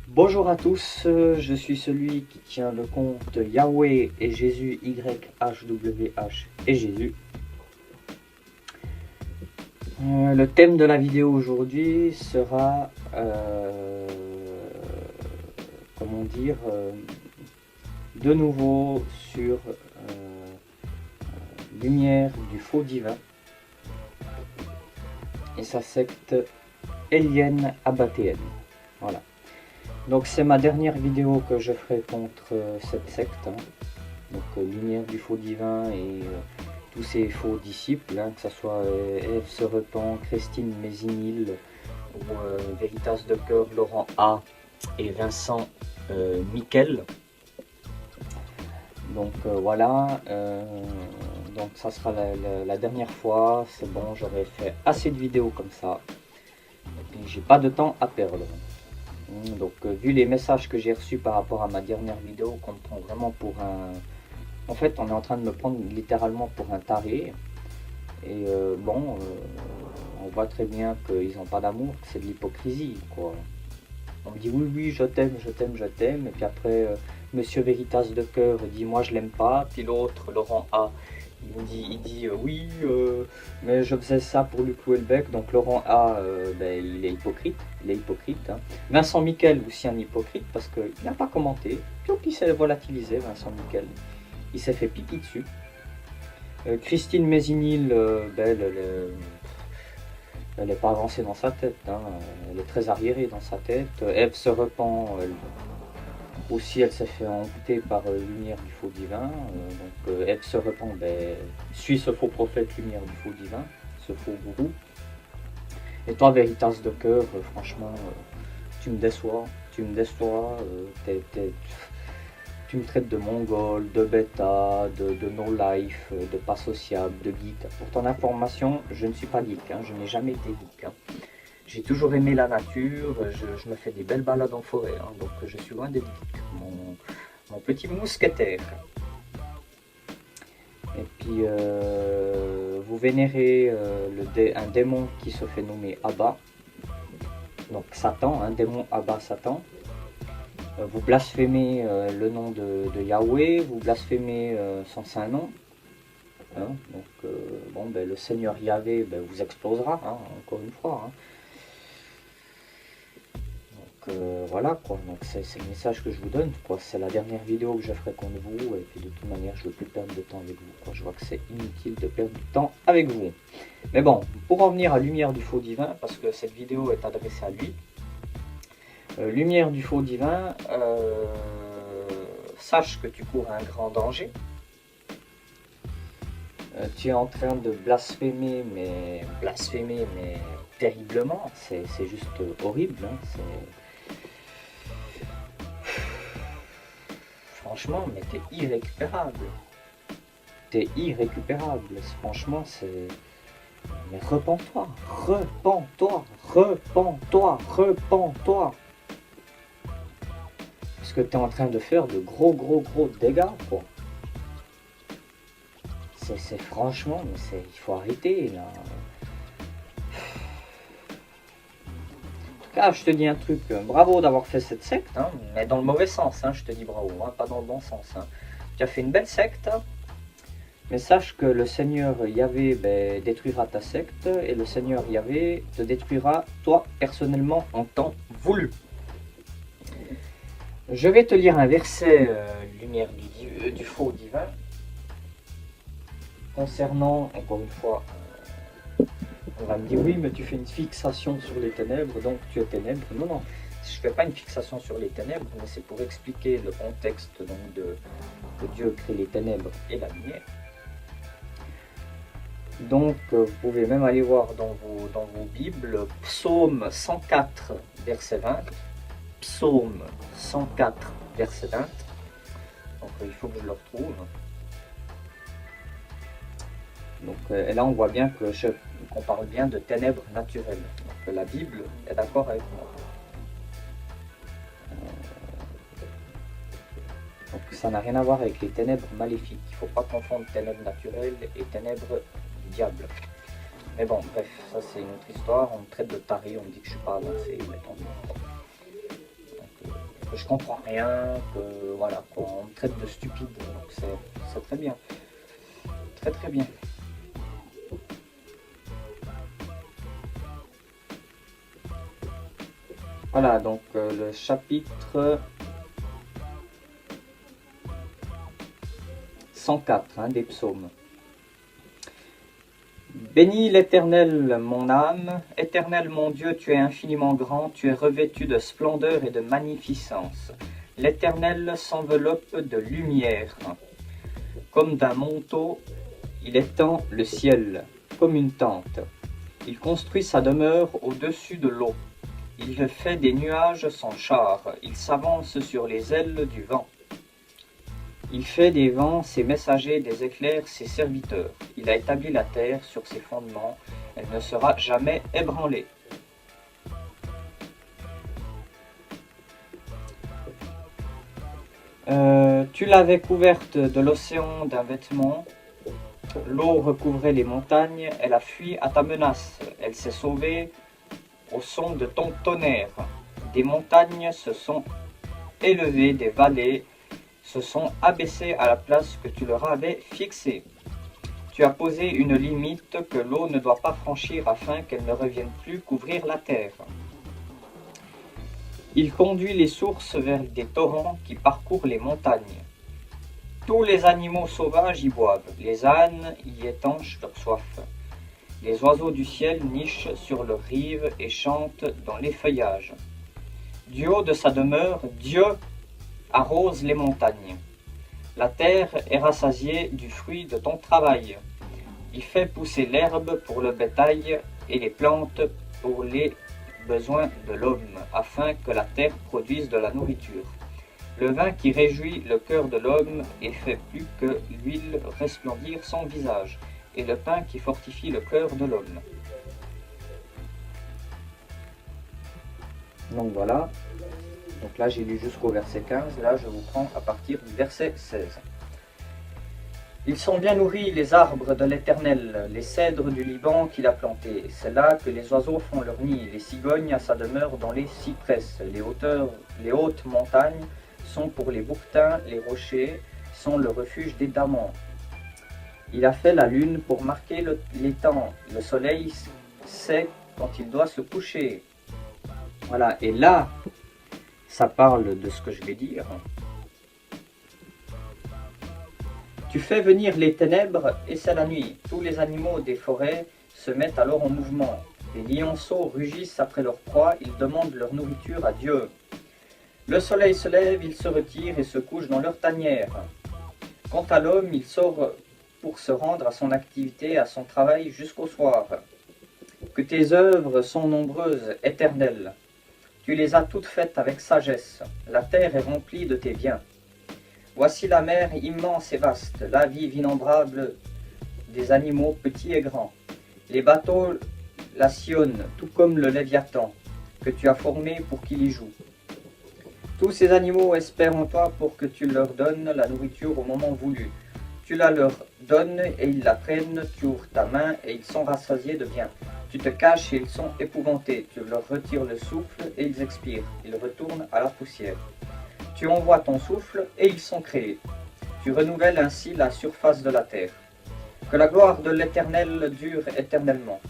Bonjour à tous, je suis celui qui tient le compte Yahweh et Jésus, YHWH et Jésus. Le thème de la vidéo aujourd'hui sera, comment dire, de nouveau sur Lumière du faux divin et sa secte Elienne Abatéenne. Voilà. Donc c'est ma dernière vidéo que je ferai contre cette secte, hein. Donc Lumière du faux divin et tous ces faux disciples, hein, que ce soit Ève se repent, Christine Mézinil, ou Veritas de Cœur, Laurent A et Vincent Miquel. Donc voilà, donc ça sera la dernière fois, c'est bon, j'aurais fait assez de vidéos comme ça, et j'ai pas de temps à perdre. Donc vu les messages que j'ai reçus par rapport à ma dernière vidéo, qu'on me prend vraiment pour un... En fait, on est en train de me prendre littéralement pour un taré. Et on voit très bien qu'ils n'ont pas d'amour, que c'est de l'hypocrisie, quoi. On me dit oui, oui, je t'aime, je t'aime, je t'aime. Et puis après, Monsieur Veritas de Cœur dit moi je l'aime pas. Puis l'autre, Laurent A, il dit oui, mais je faisais ça pour lui clouer le bec. Donc Laurent A, il est hypocrite. Il est hypocrite, hein. Vincent Miquel aussi un hypocrite parce qu'il n'a pas commenté. Donc il s'est volatilisé, Vincent Miquel. Il s'est fait pipi dessus. Christine Mézinil, elle n'est pas avancée dans sa tête, hein. Elle est très arriérée dans sa tête. Ève se repent, aussi elle s'est fait envoûter par Lumière du faux divin. Donc Ève se repent, suit ce faux prophète Lumière du faux divin, ce faux gourou. Et toi, Veritas de Cœur, franchement, tu me déçois, tu me traites de mongol, de bêta, de no-life, de pas sociable, de geek. Pour ton information, je ne suis pas geek, hein, je n'ai jamais été geek, hein. J'ai toujours aimé la nature, je me fais des belles balades en forêt, hein, donc je suis loin des geeks, mon petit mousquetaire. Et puis, vous vénérez un démon qui se fait nommer Abba, donc Satan, un démon Abba Satan. Vous blasphémez le nom de Yahweh, vous blasphémez son saint nom. Hein, donc, le Seigneur Yahvé vous explosera, hein, encore une fois. Hein. Donc voilà quoi, donc c'est le message que je vous donne, quoi. C'est la dernière vidéo que je ferai contre vous, et puis de toute manière je ne veux plus perdre de temps avec vous, quoi. Je vois que c'est inutile de perdre du temps avec vous. Mais bon, pour en venir à Lumière du faux divin, parce que cette vidéo est adressée à lui. Lumière du faux divin, sache que tu cours un grand danger. Tu es en train de blasphémer, mais terriblement. C'est juste horrible. Hein. Franchement, mais t'es irrécupérable. T'es irrécupérable. Franchement, c'est... Mais repens-toi, repens-toi, repens-toi, repens-toi. Parce que tu es en train de faire de gros dégâts, quoi. C'est franchement, mais il faut arrêter, là. En tout cas, je te dis un truc, bravo d'avoir fait cette secte, hein, mais dans le mauvais sens, hein, je te dis bravo, hein, pas dans le bon sens. Hein. Tu as fait une belle secte, mais sache que le Seigneur Yahvé détruira ta secte, et le Seigneur Yahvé te détruira, toi, personnellement, en temps voulu. Je vais te lire un verset, Lumière du faux divin, concernant, encore une fois, on va me dire oui, mais tu fais une fixation sur les ténèbres, donc tu es ténèbres. Non, non, je ne fais pas une fixation sur les ténèbres, mais c'est pour expliquer le contexte donc, que Dieu crée les ténèbres et la lumière. Donc, vous pouvez même aller voir dans vos Bibles, Psaume 104, verset 20. Psaume 104, verset 20. Donc, il faut que je le retrouve. Donc, et là, on voit bien qu'on parle bien de ténèbres naturelles. Donc, la Bible est d'accord avec moi. Donc, ça n'a rien à voir avec les ténèbres maléfiques. Il ne faut pas confondre ténèbres naturelles et ténèbres du diable. Mais bon, bref, ça c'est une autre histoire. On me traite de taré, on me dit que je ne suis pas avancé. que je comprends rien, que voilà, qu'on me traite de stupide. Donc c'est très bien. Très très bien. Voilà, donc le chapitre 104 des psaumes. Bénis l'Éternel, mon âme. Éternel, mon Dieu, tu es infiniment grand, tu es revêtu de splendeur et de magnificence. L'Éternel s'enveloppe de lumière. Comme d'un manteau, il étend le ciel, comme une tente. Il construit sa demeure au-dessus de l'eau. Il fait des nuages son char. Il s'avance sur les ailes du vent. Il fait des vents ses messagers, des éclairs ses serviteurs. Il a établi la terre sur ses fondements. Elle ne sera jamais ébranlée. Tu l'avais couverte de l'océan d'un vêtement. L'eau recouvrait les montagnes. Elle a fui à ta menace. Elle s'est sauvée au son de ton tonnerre. Des montagnes se sont élevées, des vallées se sont abaissées à la place que tu leur avais fixée. Tu as posé une limite que l'eau ne doit pas franchir afin qu'elle ne revienne plus couvrir la terre. Il conduit les sources vers des torrents qui parcourent les montagnes. Tous les animaux sauvages y boivent, les ânes y étanchent leur soif. Les oiseaux du ciel nichent sur leurs rives et chantent dans les feuillages. Du haut de sa demeure, Dieu arrose les montagnes. La terre est rassasiée du fruit de ton travail. Il fait pousser l'herbe pour le bétail et les plantes pour les besoins de l'homme, afin que la terre produise de la nourriture. Le vin qui réjouit le cœur de l'homme et fait plus que l'huile resplendir son visage, et le pain qui fortifie le cœur de l'homme. Donc voilà. Donc là j'ai lu jusqu'au verset 15, là je vous prends à partir du verset 16. Ils sont bien nourris les arbres de l'Éternel, les cèdres du Liban qu'il a plantés. C'est là que les oiseaux font leur nid, les cigognes à sa demeure dans les cypresses. Les hautes montagnes sont pour les bouquetins, les rochers sont le refuge des damans. Il a fait la lune pour marquer les temps. Le soleil sait quand il doit se coucher. Voilà, et là, ça parle de ce que je vais dire. Tu fais venir les ténèbres et c'est la nuit. Tous les animaux des forêts se mettent alors en mouvement. Les lionceaux rugissent après leur proie, ils demandent leur nourriture à Dieu. Le soleil se lève, il se retire et se couche dans leur tanière. Quant à l'homme, il sort pour se rendre à son activité, à son travail jusqu'au soir. Que tes œuvres sont nombreuses, éternelles. Tu les as toutes faites avec sagesse. La terre est remplie de tes biens. Voici la mer immense et vaste, la vie innombrable des animaux petits et grands. Les bateaux la sillonnent, tout comme le Léviathan, que tu as formé pour qu'il y joue. Tous ces animaux espèrent en toi pour que tu leur donnes la nourriture au moment voulu. Tu la leur donnes et ils la prennent, tu ouvres ta main et ils sont rassasiés de bien. Tu te caches et ils sont épouvantés, tu leur retires le souffle et ils expirent, ils retournent à la poussière. Tu envoies ton souffle et ils sont créés. Tu renouvelles ainsi la surface de la terre. Que la gloire de l'Éternel dure éternellement.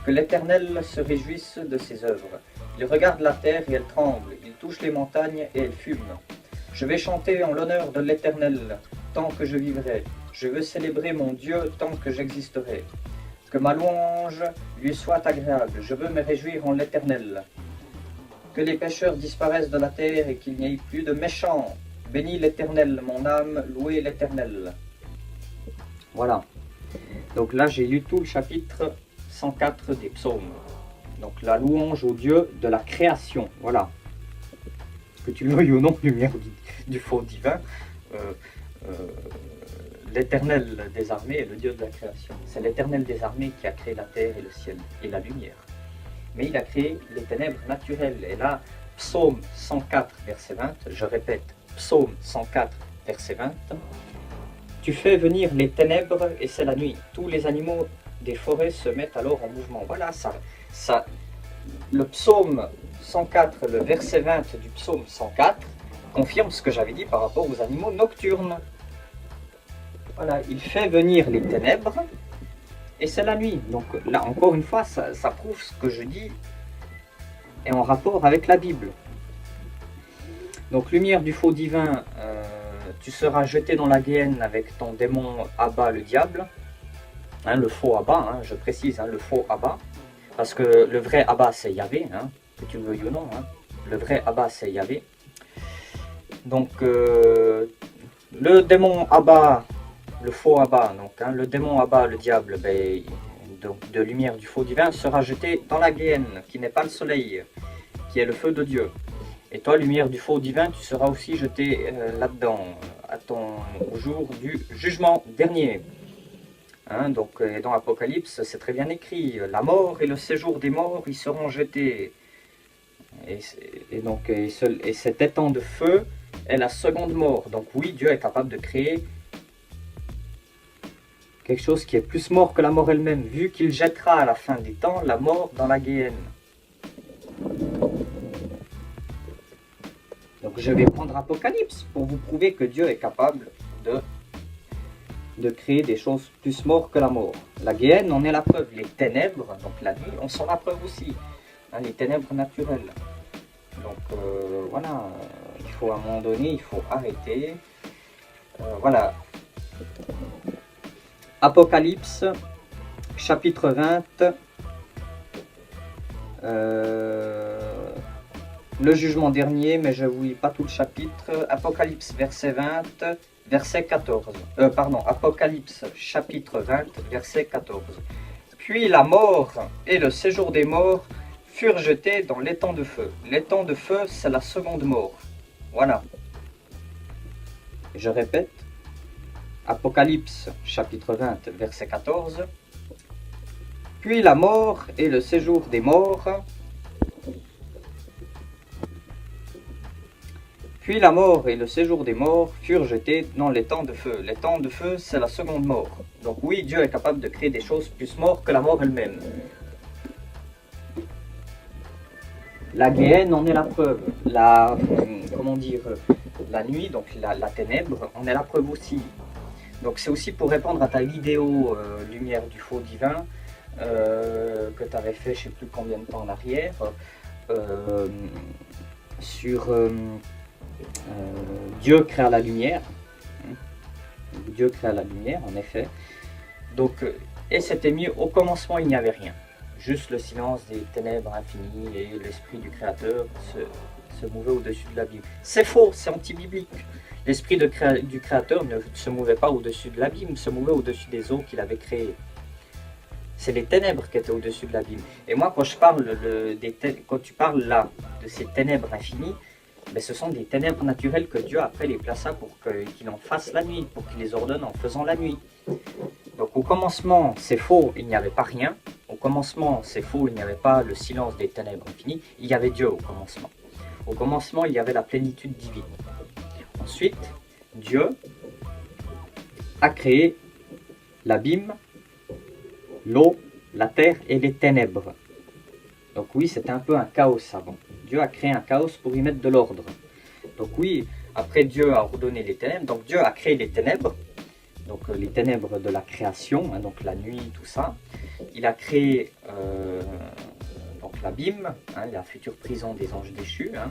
Que l'Éternel se réjouisse de ses œuvres. Il regarde la terre et elle tremble, il touche les montagnes et elles fument. Je vais chanter en l'honneur de l'Éternel tant que je vivrai. Je veux célébrer mon Dieu tant que j'existerai. Que ma louange lui soit agréable. Je veux me réjouir en l'Éternel. Que les pécheurs disparaissent de la terre et qu'il n'y ait plus de méchants. Bénis l'Éternel, mon âme, louez l'Éternel. Voilà. Donc là, j'ai lu tout le chapitre 104 des psaumes. Donc la louange au Dieu de la création. Voilà. Que tu le veuilles ou non, lumière du faux divin. L'Éternel des armées est le Dieu de la création. C'est l'Éternel des armées qui a créé la terre et le ciel et la lumière. Mais il a créé les ténèbres naturelles. Et là, psaume 104, verset 20, je répète, psaume 104, verset 20, tu fais venir les ténèbres et c'est la nuit. Tous les animaux des forêts se mettent alors en mouvement. Voilà, le psaume 104, le verset 20 du psaume 104 confirme ce que j'avais dit par rapport aux animaux nocturnes. Voilà, il fait venir les ténèbres et c'est la nuit. Donc là, encore une fois, ça prouve ce que je dis est en rapport avec la Bible. Donc, lumière du faux divin, tu seras jeté dans la guéhenne avec ton démon Abba, le diable. Hein, le faux Abba, hein, je précise, hein, le faux Abba. Parce que le vrai Abba, c'est Yahvé, hein, que tu le veuilles ou non. Hein. Le vrai Abba, c'est Yahvé. Donc, le démon Abba, le faux Abba, donc, hein, le démon Abba, le diable, ben, donc, de lumière du faux divin, sera jeté dans la guéhenne, qui n'est pas le soleil, qui est le feu de Dieu. Et toi, lumière du faux divin, tu seras aussi jeté là-dedans, au jour du jugement dernier. Hein, donc, dans Apocalypse, c'est très bien écrit. La mort et le séjour des morts, ils seront jetés. Et cet étang de feu est la seconde mort. Donc oui, Dieu est capable de créer quelque chose qui est plus mort que la mort elle-même, vu qu'il jettera à la fin des temps la mort dans la guéhenne. Donc je vais prendre Apocalypse pour vous prouver que Dieu est capable de créer des choses plus mortes que la mort. La guéhenne en est la preuve. Les ténèbres, donc la nuit, en sont la preuve aussi. Hein, les ténèbres naturelles. Donc voilà, il faut à un moment donné, il faut arrêter. Voilà. Apocalypse, chapitre 20. Le jugement dernier, mais je ne vous lis pas tout le chapitre. Apocalypse, verset 20, verset 14. Apocalypse, chapitre 20, verset 14. Puis la mort et le séjour des morts furent jetés dans l'étang de feu. L'étang de feu, c'est la seconde mort. Voilà. Je répète. Apocalypse, chapitre 20, verset 14. Puis la mort et le séjour des morts. Puis la mort et le séjour des morts furent jetés dans l'étang de feu. L'étang de feu, c'est la seconde mort. Donc oui, Dieu est capable de créer des choses plus mortes que la mort elle-même. La guéhenne en est la preuve. La nuit, donc la ténèbre, en est la preuve aussi. Donc c'est aussi pour répondre à ta vidéo Lumière du faux divin que tu avais fait je ne sais plus combien de temps en arrière sur Dieu créa la lumière. Dieu créa la lumière, en effet. Donc, et c'était mis au commencement, il n'y avait rien. Juste le silence des ténèbres infinies et l'esprit du Créateur se mouvait au-dessus de l'abîme. C'est faux, c'est anti-biblique. L'esprit du Créateur ne se mouvait pas au-dessus de l'abîme, se mouvait au-dessus des eaux qu'il avait créées. C'est les ténèbres qui étaient au-dessus de l'abîme. Et moi, quand je parle quand tu parles là de ces ténèbres infinies, mais ce sont des ténèbres naturelles que Dieu après les plaça pour qu'il en fasse la nuit, pour qu'il les ordonne en faisant la nuit. Donc au commencement, c'est faux, il n'y avait pas rien. Au commencement, c'est faux, il n'y avait pas le silence des ténèbres infinies. Il y avait Dieu au commencement. Au commencement, il y avait la plénitude divine. Ensuite, Dieu a créé l'abîme, l'eau, la terre et les ténèbres. Donc oui, c'était un peu un chaos avant. Dieu a créé un chaos pour y mettre de l'ordre. Donc oui, après Dieu a ordonné les ténèbres. Donc Dieu a créé les ténèbres. Donc les ténèbres de la création, hein, donc la nuit, tout ça. Il a créé donc l'abîme, hein, la future prison des anges déchus. Hein.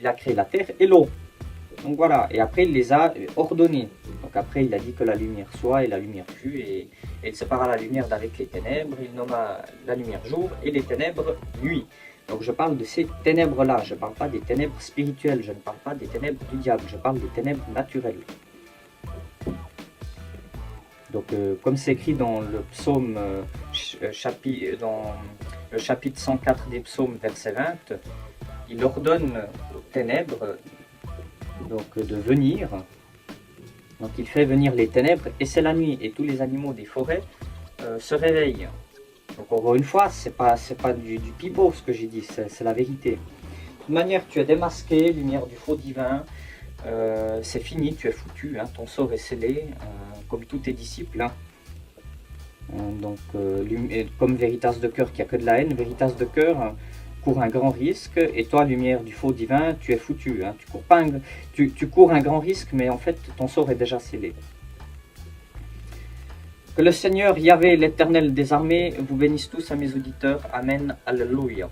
Il a créé la terre et l'eau. Donc voilà, et après il les a ordonnés. Donc après il a dit que la lumière soit et la lumière fut. Et il sépara la lumière d'avec les ténèbres. Il nomma la lumière jour et les ténèbres nuit. Donc je parle de ces ténèbres-là, je ne parle pas des ténèbres spirituelles, je ne parle pas des ténèbres du diable, je parle des ténèbres naturelles. Donc comme c'est écrit dans le psaume, dans le chapitre 104 des psaumes, verset 20, il ordonne aux ténèbres donc, de venir. Donc il fait venir les ténèbres et c'est la nuit et tous les animaux des forêts se réveillent. Donc encore une fois, c'est pas du pipeau ce que j'ai dit, c'est la vérité. De toute manière, tu es démasqué, lumière du faux divin, c'est fini, tu es foutu, hein, ton sort est scellé, comme tous tes disciples. Hein. Donc comme Veritas de cœur qui a que de la haine, Veritas de cœur, cours un grand risque, et toi, lumière du faux divin, tu es foutu. Hein. Tu cours un grand risque, mais en fait, ton sort est déjà scellé. Que le Seigneur Yahvé, l'Éternel des armées, vous bénisse tous à mes auditeurs. Amen. Alléluia.